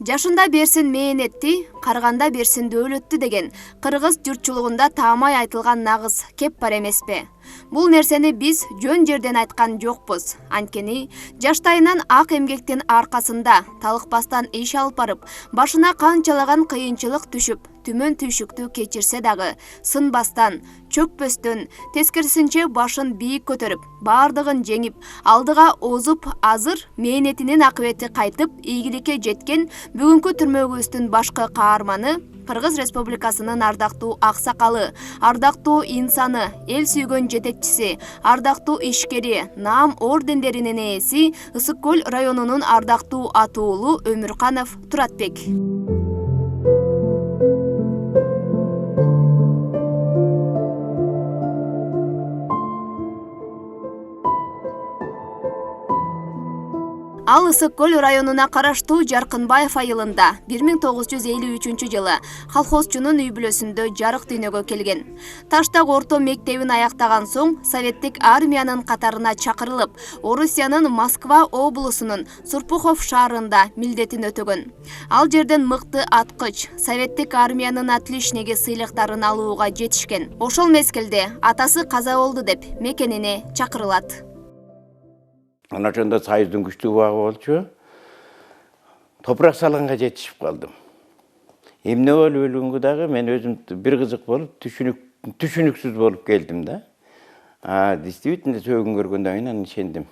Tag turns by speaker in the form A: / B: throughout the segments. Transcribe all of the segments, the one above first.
A: Жашында берсин мээнетти, карганда берсин дөөлөттү деген кыргыз журтчулугунда таамай айтылган нагыз кеп бар эмеспи? Бул нерсени биз жөн жерден айткан жокпуз. Анткени жаштайынан ак эмгектин аркасында талыкпастан иш алып барып, башына канчалаган кыйынчылык түшүп, түмөн түйшүктү кечирсе дагы сынбастан, чөкпөстөн, тескерисинче башын бийик көтөрүп, баардыгын жеңип, алдыга озуп, азыр мээнетинин акыбети кайтып, ийгиликке жеткен бүгүнкү түрмөгүбүздүн башкы каарманы Кыргыз Республикасынын ардактуу аксакалы, ардактуу инсаны, эл сүйгөн жетекчиси, ардактуу ишкери, наам ордендеринин ээси, Ысык Көл районунун ардактуу атуулу Өмүрканов Туратбек. Ал Ысык Көл районуна караштуу Жаркынбаев айылында 1953 жылы колхозчунун үй бүлөсүндө жарык дүйнөгө келген. Таштак орто мектебин аяктаган соң советтик армиянын катарына чакырылып, Орусиянын Москва облусунун Сурпухов шаарында милдетин өтөгөн. Ал жерден мыкты аткыч, советтик армиянын отличниги сыйлыктарын алууга жетишкен. Ошол мезгилде атасы каза болду деп мекенине чакырылат.
B: Ана ошондо Союздун күчтүү убагы болчу. Топурак салганга жетишип калдым. Эмне болуп өлгөнгө дагы мен өзүм бир кызык болуп, түшүнүксүз болуп келдим да. Действительно сөөгүн көргөндөн кийин ишендим.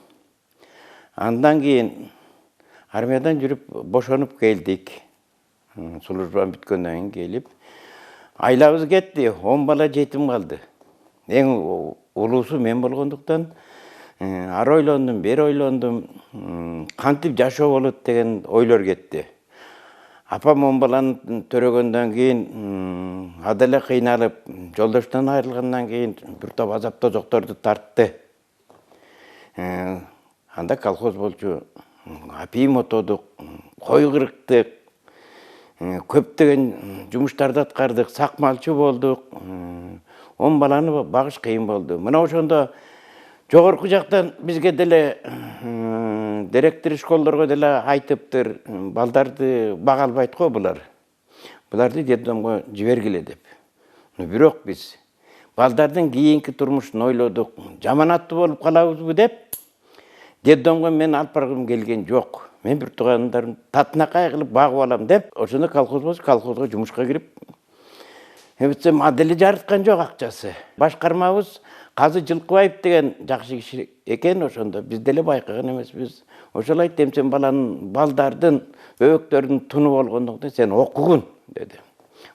B: Андан кийин армиядан жүрүп бошонуп келдик. Службам бүткөндөн кийин келип, айлабыз кетти, 10 бала жетим калды. Эң улуусу мен болгондуктан ар ойлондум, бери ойлондум, кантип жашоо болот деген ойлор кетти. Апам 10 баланы төрөгөндөн кийин адаля кыйналып, жолдоштон айрылгандан кийин бир топ азап тозокторду тартты. Анда колхоз болчу, апийим отодук, кой кырыктык, көптөгөн жумуштарды аткардык, сакмалчы болдук. 10 баланы багыш кыйын болду. Мына ошондо жогорку жактан бизге деле директор школдорго деле айтыптыр, балдарды бага албайт го булар. Буларды детдомго жибергиле деп. Бирок биз балдардын кийинки турмушун ойлодук, жаман аттуу болуп калабызбы деп, детдомго мен алып баргым келген жок. Мен бир туугандарым татынакай кылып багып алам деп, ошондо колхозго жумушка кирип, эбитсем аделе жарыткан жок акчасы. Башкармабыз Казы Жылкыбаев деген жакшы киши экен, ошондо биз деле байкаган эмеспиз. Ошол айтты, сен балдардын, бөбөктөрдүн туну болгондуктан сен окугун деди.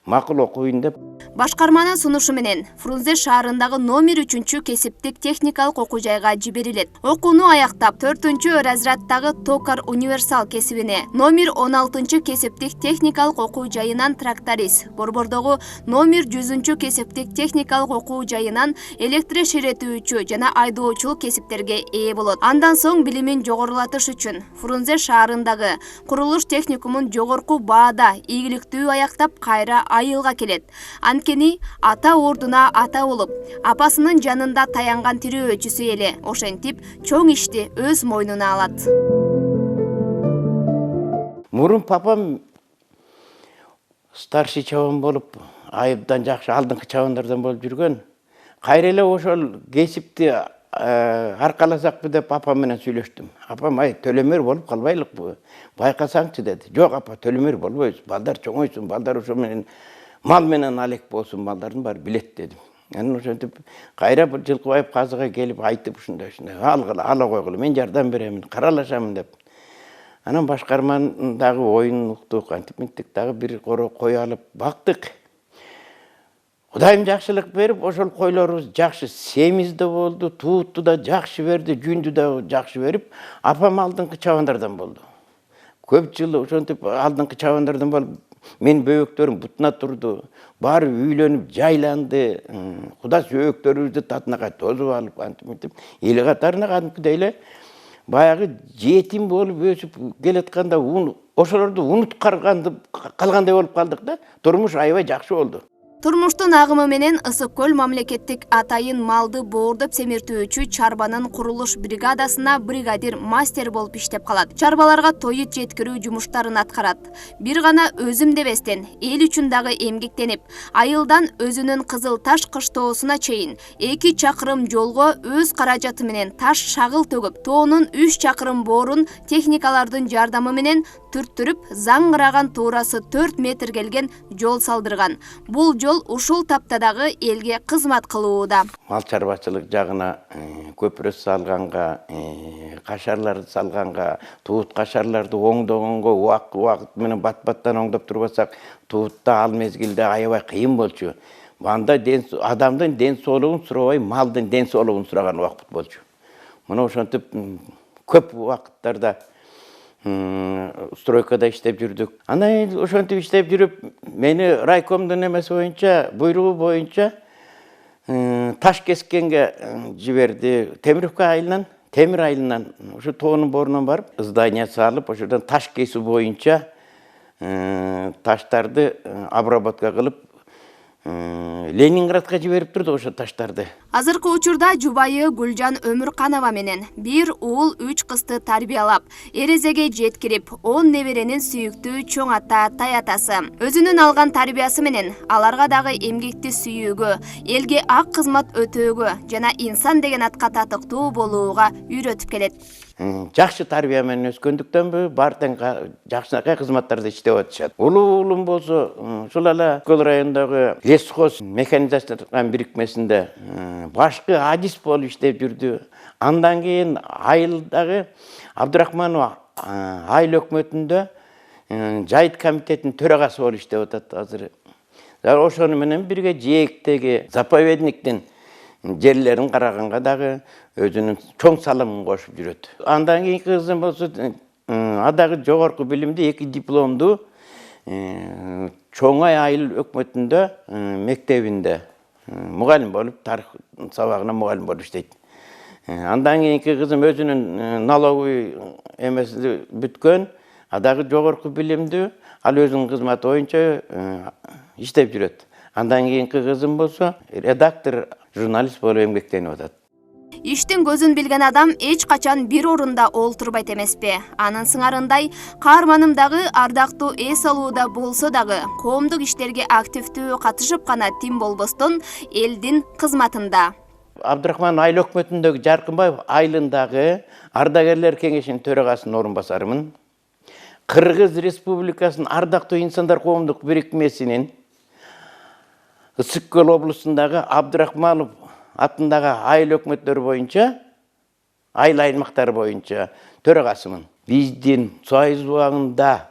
B: Макул окуйын деп.
A: Башкарманын сунушу менен Фрунзе шаарындагы номер 3 кесиптик техникалык окуу жайга жиберилет. Окууну аяктап 4 разряддагы токар универсал кесибине, номер 16 кесиптик техникалык окуу жайынан тракторист, Борбордогу номер 100 кесиптик техникалык окуу жайынан электрошеретүүчү жана айдоочулук кесиптерге ээ болот. Андан соң билимин жогорулатыш үчүн Фрунзе шаарындагы курулуш техникумун жогорку баада ийгиликтүү аяктап кайра айылга келет. Анткени ата ордуна ата болуп, апасынын жанында таянган тирөөчүсү эле ошентип чоң ишти өз мойнуна алат.
B: Мурун папам старший чабан болуп, айыбдан жакшы алдыңкы чабандардан болуп жүргөн. Кайра эле ошол кесипти аркаласакпы деп апам менен сүйлөштүм. Апам төлөмөр болуп калбайлыкпы? Байкасаңчы деди. Жок апа, төлөмөр болбойбуз. Балдар чоңойсун, балдар ошо менен мал менен алек болсун, балдардын баары билет дедим. Анан ошентип кайра бир Жылкыбаев казыга келип айтып ушундай ала койгула, мен жардам беремин, каралашамын деп. Анан башкармандагы оюн уктук, антип дагы бир кой алып бактык. Кудайым жакшылык берип, ошол койлорубуз жакшы семиз да болду, тууту да жакшы берди, жүндү да жакшы берип, апам алдыңкы чабандардан болду. Көп жыл ошентип алдыңкы чабандардан болуп, мен бөбөктөрүм бутуна турду, баары үйлөнүп, жайланды, куда сөөктөрүбүздү татынакай тозуп алып, антип эл катарына кадимкидей эле баягы жетим болуп өсүп келатканда ошолорду унуткаргандай болуп калдык да. Турмуш аябай жакшы болду.
A: Турмуштун агымы менен Ысык көл мамлекеттик атайын малды боордоп семиртүүчү чарбанын курулуш бригадасына бригадир мастер болуп иштеп калат. Чарбаларга тоют жеткирүү жумуштарын аткарат. Бир гана өзүм дебестен эл үчүн дагы эмгектенип, айылдан өзүнүн Кызыл Таш кыштоосуна чейин 2 чакырым жолго өз каражаты менен таш шагыл төгүп, тоонун 3 чакырым боорун техникалардын жардамы менен түрттүрүп, заңгыраган туурасы 4 метр келген жол салдырган. Бул жол ушул таптадагы элге кызмат кылууда.
B: Мал чарбачылык жагына көпүрө салганга, кашарларды салганга, туут кашарларды оңдогонго убакыт менен бат-баттан оңдоп турбасак, туутта ал мезгилде аябай кыйын болчу. Анда адамдын ден соолугун сурабай, малдын ден соолугун сураган убакыт болчу. Мына ошентип көп убакыттарда стройкада иштеп жүрдүк. Анан ошентип иштеп жүрүп, мени райкомдун эмеси боюнча, буйругу боюнча таш кескенге жиберди. Темировка айылынан, Темир айылынан, ошо тоонун борунан барып, здание салып, ошодон таш кесүү боюнча таштарды обработка кылып, Ленинградка жиберип турду ошо таштарды.
A: Азыркы учурда жубайы Гүлжан Өмүрканова менен бир уул 3 кызды тарбиялап, эрезеге жеткирип, 10 неберенин сүйүктүү чоң ата, таятасы. Өзүнүн алган тарбиясы менен аларга дагы эмгекти сүйүүгө, элге ак кызмат өтөөгө жана инсан деген атка татыктуу болууга үйрөтүп келет.
B: Жакшы тарбия менен өскөндүктөнбү, бардын жакшынакай кызматтарды иштеп атышат. Уулум болсо, ушул эле Көл районундагы лесхоз механизацияланган бирикмесинде башкы адис болуп иштеп жүрдү. Андан кийин айылдагы Абдырахманов айыл өкмөтүндө жайыт комитетинин төрагасы болуп иштеп атат азыр. Ошону менен бирге жээктеги заповедниктин жерлерин караганга дагы өзүнүн чоң салымын кошуп жүрөт. Андан кийинки кызым болсо, адагы жогорку билимди 2 дипломду Чоңай айыл өкмөтүндө мектебинде мугалим болуп, тарых сабагына мугалим болуп иштейт. Андан кийинки кызым өзүнүн налоговый эмеси бүткөн, адагы жогорку билимдүү, ал өзүнүн кызматы боюнча иштеп жүрөт. Андан кийинки кызым болсо, редактор, журналист болуп эмгектенип атат.
A: Иштин көзүн билген адам эч качан бир орунда олтурбайт эмеспи. Анын сыңарындай, каарманым дагы ардактуу эс алууда болсо дагы, коомдук иштерге активдүү катышып гана тим болбостон, элдин кызматында.
B: Абдырахман айыл өкмөтүндөгү Жаркынбаев айылындагы ардагерлер кеңешинин төрагасынын орун басарымын. Кыргыз Республикасынын ардактуу инсандар коомдук бирикмесинин Ысык көл облусундагы Абдырахманов атындагы айыл өкмөттөрү боюнча, айыл аймактары боюнча төрагасымын. Биздин Союз убагында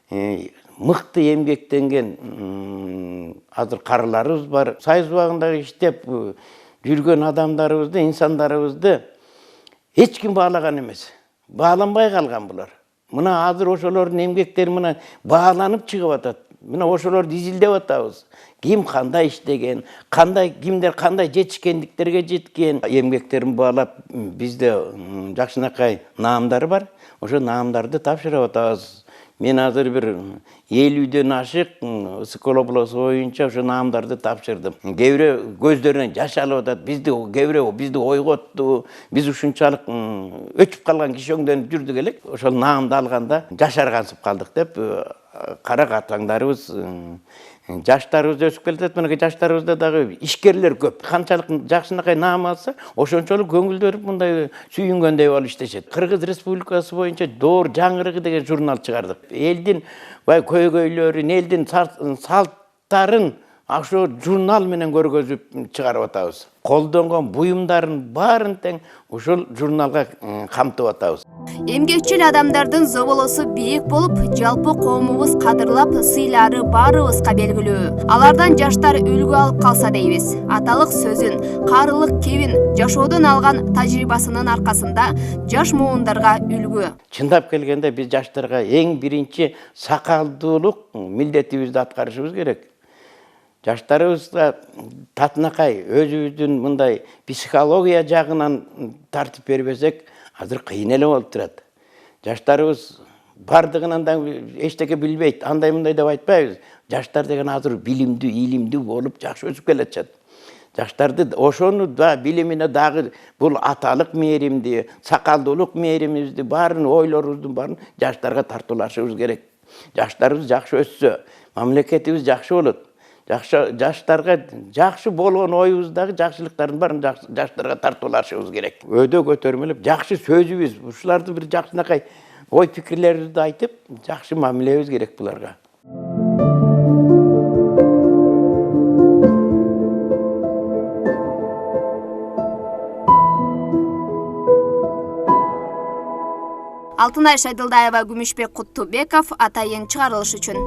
B: мыкты эмгектенген азыр карыларыбыз бар. Союз убагында иштеп жүргөн адамдарыбызды, инсандарыбызды эч ким баалаган эмес. Бааланбай калган булар. Мына азыр ошолордун эмгектери мына бааланып чыгып атат. Мына ошолорду изилдеп атабыз. Ким кандай иштеген, кимдер кандай жетишкендиктерге жеткен. Эмгектерин баалап, бизде жакшынакай наамдар бар. Ошо наамдарды тапшырып атабыз. Мен азыр бир 50ден ашык Ысык көл облусу боюнча ошо наамдарды тапшырдым. Кээ бирөө көздөрүнөн жаш алып атат. Бизди кээ бирөө бизди ойготту. Биз ушунчалык өчүп калган киши өңдөнүп жүрдүк элек. Ошол наамды алганда жашаргансып калдык деп кара катаңдарыбыз, жаштарыбыз өсүп келатат. Мына жаштарыбызда дагы ишкерлер көп. Канчалык жакшынакай наам алса, ошончолук көңүлдөрү мындай сүйүнгөндөй болуп иштешет. Кыргыз Республикасы боюнча Доор жаңырыгы деген журнал чыгардык. Элдин көйгөйлөрүн, элдин салттарын ошо журнал менен көргөзүп чыгарып атабыз. Колдонгон буюмдарын баарын тең ушул журналга камтып атабыз.
A: Эмгекчил адамдардын зоболосу бийик болуп, жалпы коомубуз кадырлап, сыйлары баарыбызга белгилүү. Алардан жаштар үлгү алып калса дейбиз. Аталык сөзүн, карылык кебин, жашоодон алган тажрыйбасынын аркасында жаш муундарга үлгү.
B: Чындап келгенде биз жаштарга эң биринчи сакалдуулук милдетибизди аткарышыбыз керек. Жаштарыбызга татынакай өзүбүздүн мындай психология жагынан тартип бербесек, азыр кыйын эле болуп турат. Жаштарыбыз бардыгынан да эчтеке билбейт, андай мындай деп айтпайбыз. Жаштар деген азыр билимдүү, илимдүү болуп жакшы өсүп келатышат. Жаштарды ошону да билимине дагы бул аталык мээримди, сакалдуулук мээримизди баарын ойлорубуздун баарын жаштарга тартуулашыбыз керек. Жаштарыбыз жакшы өссө, мамлекетибиз жакшы болот. Жаштарга жакшы болгон оюбуздагы жакшылыктардын баарын жаштарга тартуулашыбыз керек. Өдө көтөрмөлөп жакшы сөзүбүз, ушуларды бир жакшынакай ой пикирлерибизди айтып, жакшы мамилебиз керек буларга.
A: Алтынай Шайдылдаева, Күмүшбек Куттубеков, Атайын чыгарылыш үчүн.